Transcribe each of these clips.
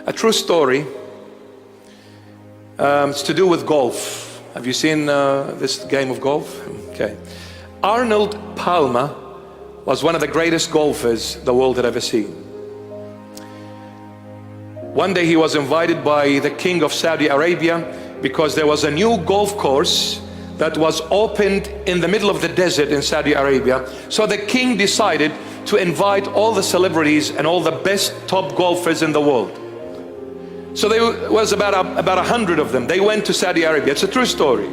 A true story. It's to do with golf. Have you seen this game of golf? Okay. Arnold Palmer was one of the greatest golfers the world had ever seen. One day he was invited by the king of Saudi Arabia because there was a new golf course that was opened in the middle of the desert in Saudi Arabia. So the king decided to invite all the celebrities and all the best top golfers in the world. So there was about 100 of them. They went to Saudi Arabia. It's a true story.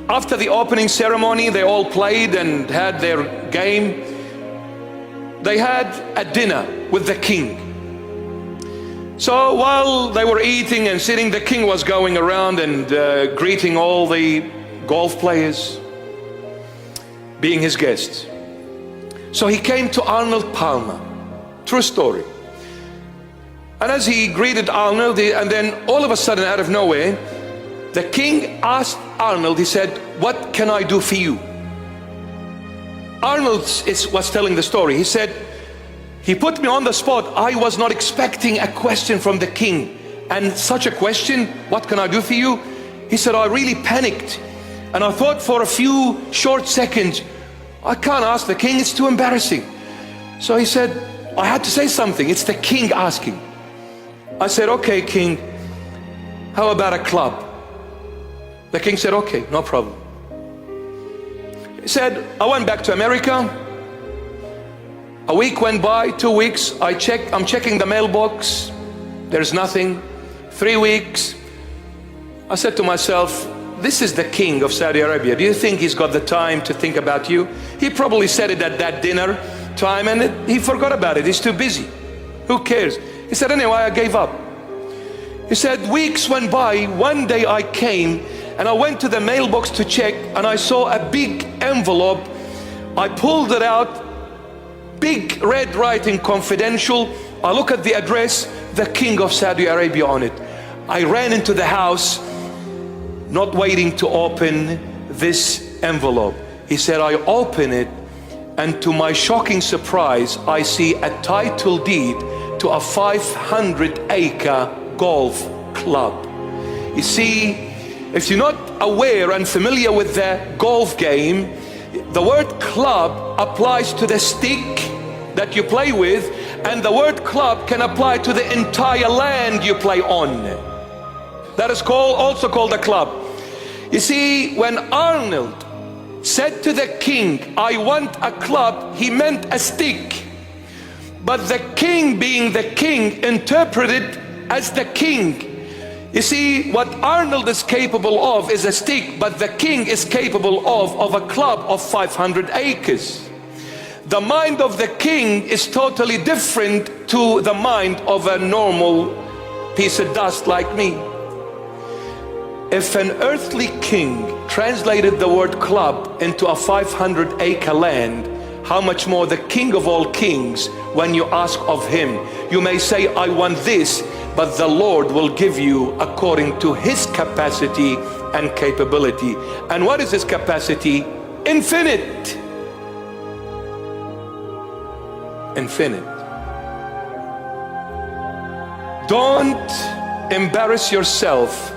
After the opening ceremony, they all played and had their game. They had a dinner with the king. So while they were eating and sitting, the king was going around and greeting all the golf players, being his guests. So he came to Arnold Palmer. True story. And as he greeted Arnold, and then all of a sudden, out of nowhere, the king asked Arnold, he said, "What can I do for you?" Arnold was telling the story. He said, "He put me on the spot. I was not expecting a question from the king. And such a question, what can I do for you?" He said, "I really panicked. And I thought for a few short seconds, I can't ask the king, it's too embarrassing." So he said, "I had to say something. It's the king asking." I said, "Okay, king, how about a club?" The king said, "Okay, no problem." He said, "I went back to America. A week went by, 2 weeks, I'm checking the mailbox. There's nothing. 3 weeks. I said to myself, this is the king of Saudi Arabia. Do you think he's got the time to think about you? He probably said it at that dinner time and he forgot about it. He's too busy. Who cares?" He said, "Anyway, I gave up." He said, "Weeks went by. One day I came and I went to the mailbox to check and I saw a big envelope. I pulled it out, big red writing, confidential. I look at the address, the king of Saudi Arabia on it. I ran into the house, not waiting to open this envelope." He said, "I open it and to my shocking surprise, I see a title deed to a 500-acre golf club." You see, if you're not aware and familiar with the golf game, the word club applies to the stick that you play with, and the word club can apply to the entire land you play on. That is also called a club. You see, when Arnold said to the king, "I want a club," he meant a stick. But the king, being the king, interpreted as the king. You see, what Arnold is capable of is a stick, but the king is capable of a club of 500 acres. The mind of the king is totally different to the mind of a normal piece of dust like me. If an earthly king translated the word club into a 500-acre land, how much more the King of all kings, when you ask of him, you may say, "I want this," but the Lord will give you according to his capacity and capability. And what is his capacity? Infinite. Infinite. Don't embarrass yourself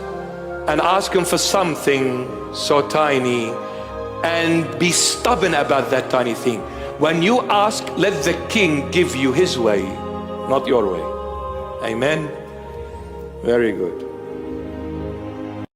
and ask him for something so tiny and be stubborn about that tiny thing. When you ask, let the king give you his way, not your way. Amen. Very good.